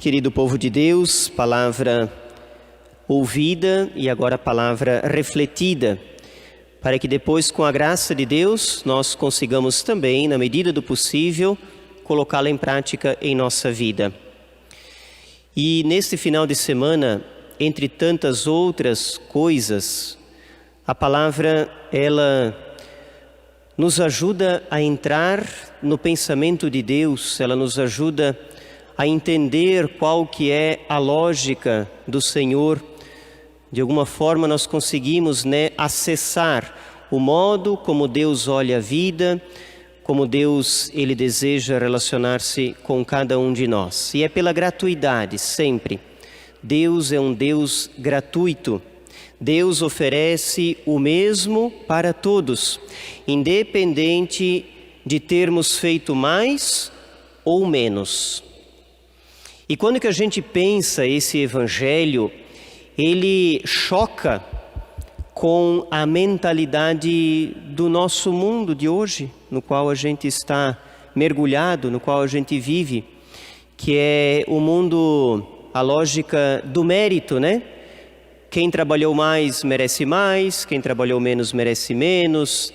Querido povo de Deus, palavra ouvida e agora palavra refletida, para que depois, com a graça de Deus, nós consigamos também, na medida do possível, colocá-la em prática em nossa vida. E neste final de semana, entre tantas outras coisas, a palavra, ela nos ajuda a entrar no pensamento de Deus, ela nos ajuda a entender qual que é a lógica do Senhor. De alguma forma nós conseguimos, acessar o modo como Deus olha a vida, como Deus ele deseja relacionar-se com cada um de nós. E é pela gratuidade, sempre. Deus é um Deus gratuito. Deus oferece o mesmo para todos, independente de termos feito mais ou menos. E quando que a gente pensa esse evangelho, ele choca com a mentalidade do nosso mundo de hoje, no qual a gente está mergulhado, no qual a gente vive, que é o mundo, a lógica do mérito, Quem trabalhou mais merece mais, quem trabalhou menos merece menos,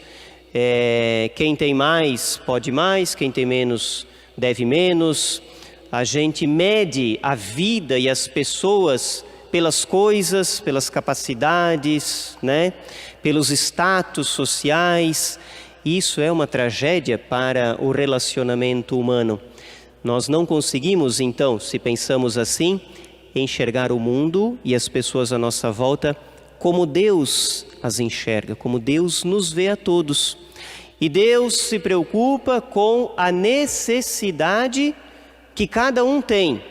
quem tem mais pode mais, quem tem menos deve menos. A gente mede a vida e as pessoas pelas coisas, pelas capacidades, pelos status sociais. Isso é uma tragédia para o relacionamento humano. Nós não conseguimos, então, se pensamos assim, enxergar o mundo e as pessoas à nossa volta como Deus as enxerga, como Deus nos vê a todos. E Deus se preocupa com a necessidade que cada um tem,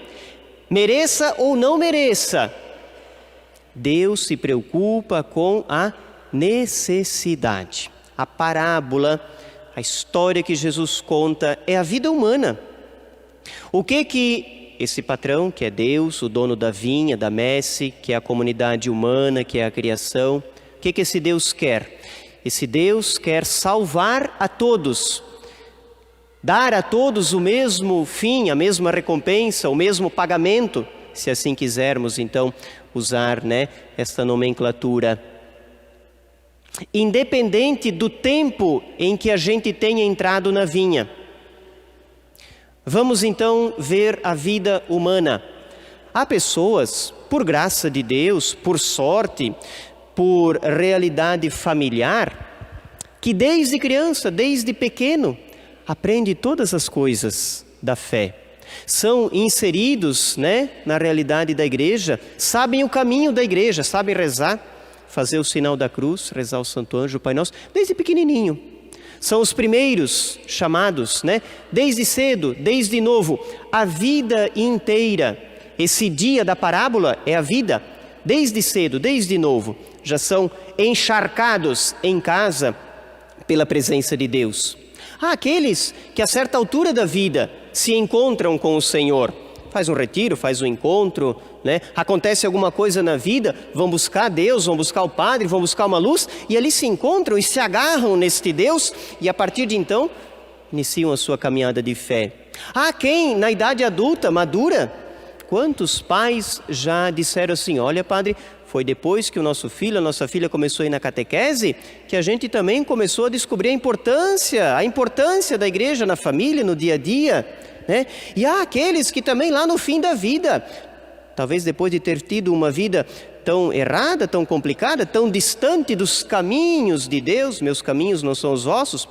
mereça ou não mereça. Deus se preocupa com a necessidade. A parábola, a história que Jesus conta é a vida humana. O que esse patrão, que é Deus, o dono da vinha, da messe, que é a comunidade humana, que é a criação, o que esse Deus quer? Esse Deus quer salvar a todos, dar a todos o mesmo fim, a mesma recompensa, o mesmo pagamento, se assim quisermos então usar esta nomenclatura. Independente do tempo em que a gente tenha entrado na vinha. Vamos então ver a vida humana. Há pessoas, por graça de Deus, por sorte, por realidade familiar, que desde criança, desde pequeno, aprende todas as coisas da fé. São inseridos, na realidade da igreja, sabem o caminho da igreja, sabem rezar, fazer o sinal da cruz, rezar o Santo Anjo, o Pai Nosso, desde pequenininho. São os primeiros chamados, desde cedo, desde novo, a vida inteira. Esse dia da parábola é a vida, desde cedo, desde novo. Já são encharcados em casa pela presença de Deus. Há aqueles que a certa altura da vida se encontram com o Senhor. Faz um retiro, faz um encontro, Acontece alguma coisa na vida, vão buscar Deus, vão buscar o Padre, vão buscar uma luz, e ali se encontram e se agarram neste Deus, e a partir de então, iniciam a sua caminhada de fé. Há quem, na idade adulta, madura, quantos pais já disseram assim: olha, Padre, foi depois que o nosso filho, a nossa filha começou a ir na catequese, que a gente também começou a descobrir a importância da igreja na família, no dia a dia, E há aqueles que também lá no fim da vida, talvez depois de ter tido uma vida tão errada, tão complicada, tão distante dos caminhos de Deus, meus caminhos não são os vossos,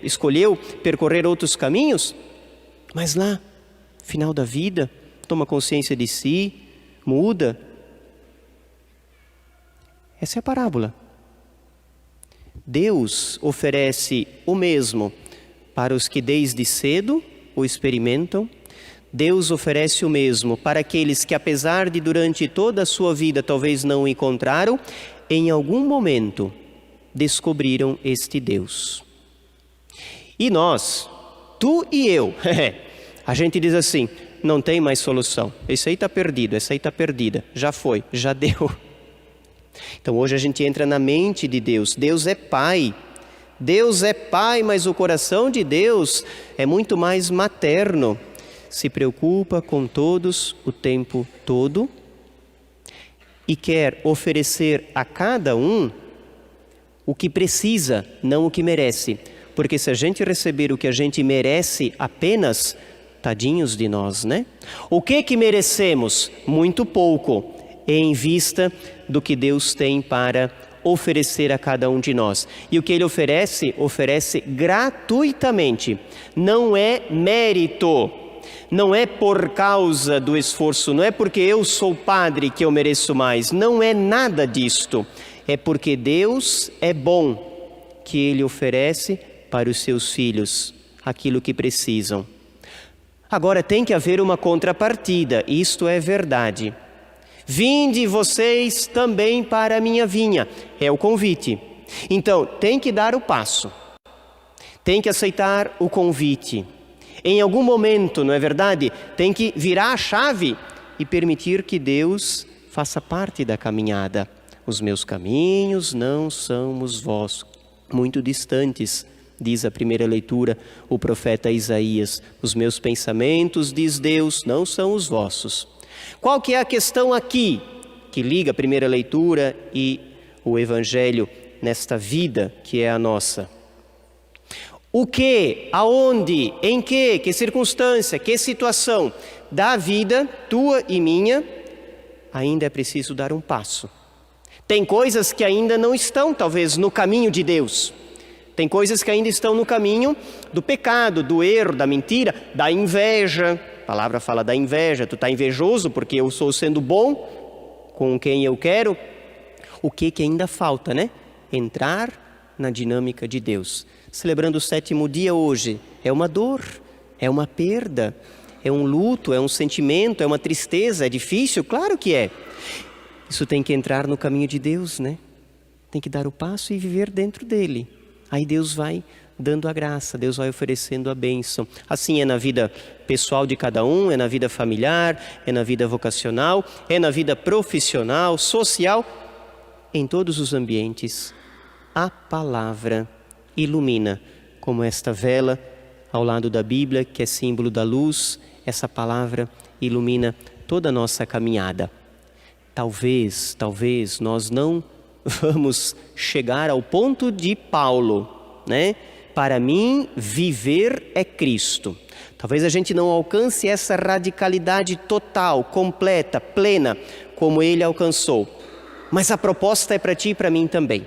escolheu percorrer outros caminhos, mas lá, final da vida, toma consciência de si, muda. Essa é a parábola. Deus oferece o mesmo para os que desde cedo o experimentam. Deus oferece o mesmo para aqueles que, apesar de durante toda a sua vida talvez não o encontraram, em algum momento descobriram este Deus. E nós, tu e eu, a gente diz assim: não tem mais solução, esse aí está perdido, essa aí está perdida, já foi, já deu. Então hoje a gente entra na mente de Deus. Deus é Pai, mas o coração de Deus é muito mais materno. se preocupa com todos o tempo todo e quer oferecer a cada um o que precisa, não o que merece. Porque se a gente receber o que a gente merece apenas, tadinhos de nós, né? O que merecemos? Muito pouco, em vista do que Deus tem para oferecer a cada um de nós. E o que Ele oferece, oferece gratuitamente. Não é mérito, não é por causa do esforço, não é porque eu sou padre que eu mereço mais. Não é nada disto. É porque Deus é bom que Ele oferece para os seus filhos aquilo que precisam. Agora tem que haver uma contrapartida, isto é verdade. Vinde vocês também para a minha vinha, é o convite. Então tem que dar o passo, tem que aceitar o convite. Em algum momento, não é verdade? Tem que virar a chave e permitir que Deus faça parte da caminhada. Os meus caminhos não são os vossos, muito distantes, diz a primeira leitura, o profeta Isaías. Os meus pensamentos, diz Deus, não são os vossos. Qual que é a questão aqui, que liga a primeira leitura e o Evangelho nesta vida que é a nossa? O que, aonde, em que circunstância, que situação da vida, tua e minha, ainda é preciso dar um passo. Tem coisas que ainda não estão, talvez, no caminho de Deus. Tem coisas que ainda estão no caminho do pecado, do erro, da mentira, da inveja. A palavra fala da inveja. Tu está invejoso porque eu estou sendo bom com quem eu quero. O que ainda falta, né? Entrar na dinâmica de Deus. Celebrando o 7º dia hoje, é uma dor, é uma perda, é um luto, é um sentimento, é uma tristeza, é difícil? Claro que é. Isso tem que entrar no caminho de Deus, né? Tem que dar o passo e viver dentro dele. Aí Deus vai dando a graça, Deus vai oferecendo a bênção. Assim é na vida pessoal de cada um, é na vida familiar, é na vida vocacional, é na vida profissional, social, em todos os ambientes. A palavra ilumina, como esta vela ao lado da Bíblia, que é símbolo da luz. Essa palavra ilumina toda a nossa caminhada. Talvez nós não vamos chegar ao ponto de Paulo, né? Para mim, viver é Cristo. Talvez a gente não alcance essa radicalidade total, completa, plena, como ele alcançou. Mas a proposta é para ti e para mim também.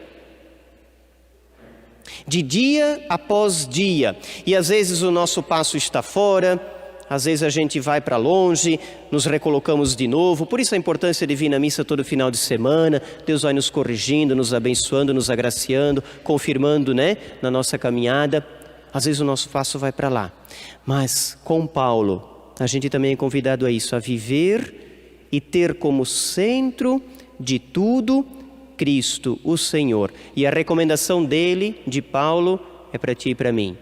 De dia após dia. E às vezes o nosso passo está fora, às vezes a gente vai para longe, nos recolocamos de novo. Por isso a importância de vir na missa todo final de semana. Deus vai nos corrigindo, nos abençoando, nos agraciando, confirmando, né, na nossa caminhada. Às vezes o nosso passo vai para lá. Mas com Paulo, a gente também é convidado a isso, a viver e ter como centro de tudo Cristo, o Senhor. E a recomendação dele, de Paulo, é para ti e para mim.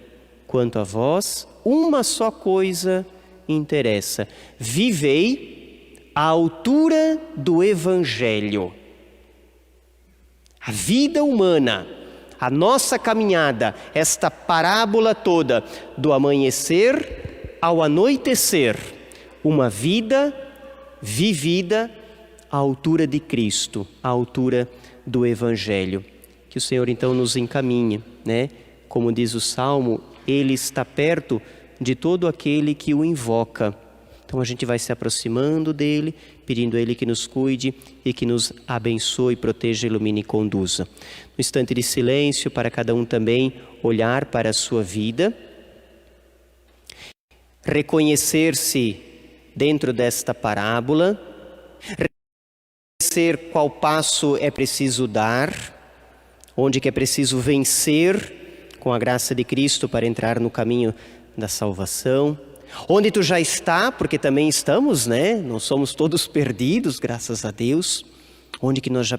Quanto a vós, uma só coisa interessa: vivei à altura do Evangelho. A vida humana, a nossa caminhada, esta parábola toda, do amanhecer ao anoitecer, uma vida vivida à altura de Cristo, à altura do Evangelho. Que o Senhor então nos encaminhe, né? Como diz o Salmo, Ele está perto de todo aquele que o invoca. Então a gente vai se aproximando dele, pedindo a Ele que nos cuide e que nos abençoe, proteja, ilumine e conduza. No instante de silêncio, para cada um também olhar para a sua vida, reconhecer-se dentro desta parábola, reconhecer qual passo é preciso dar, onde que é preciso vencer com a graça de Cristo para entrar no caminho da salvação. Onde tu já está, porque também estamos, né? Não somos todos perdidos, graças a Deus. Onde que nós já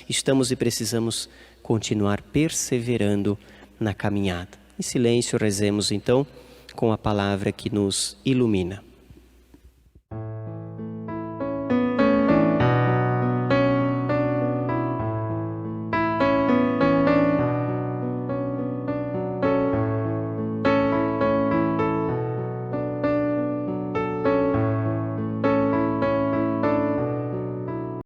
estamos e precisamos continuar perseverando na caminhada. Em silêncio rezemos então com a palavra que nos ilumina.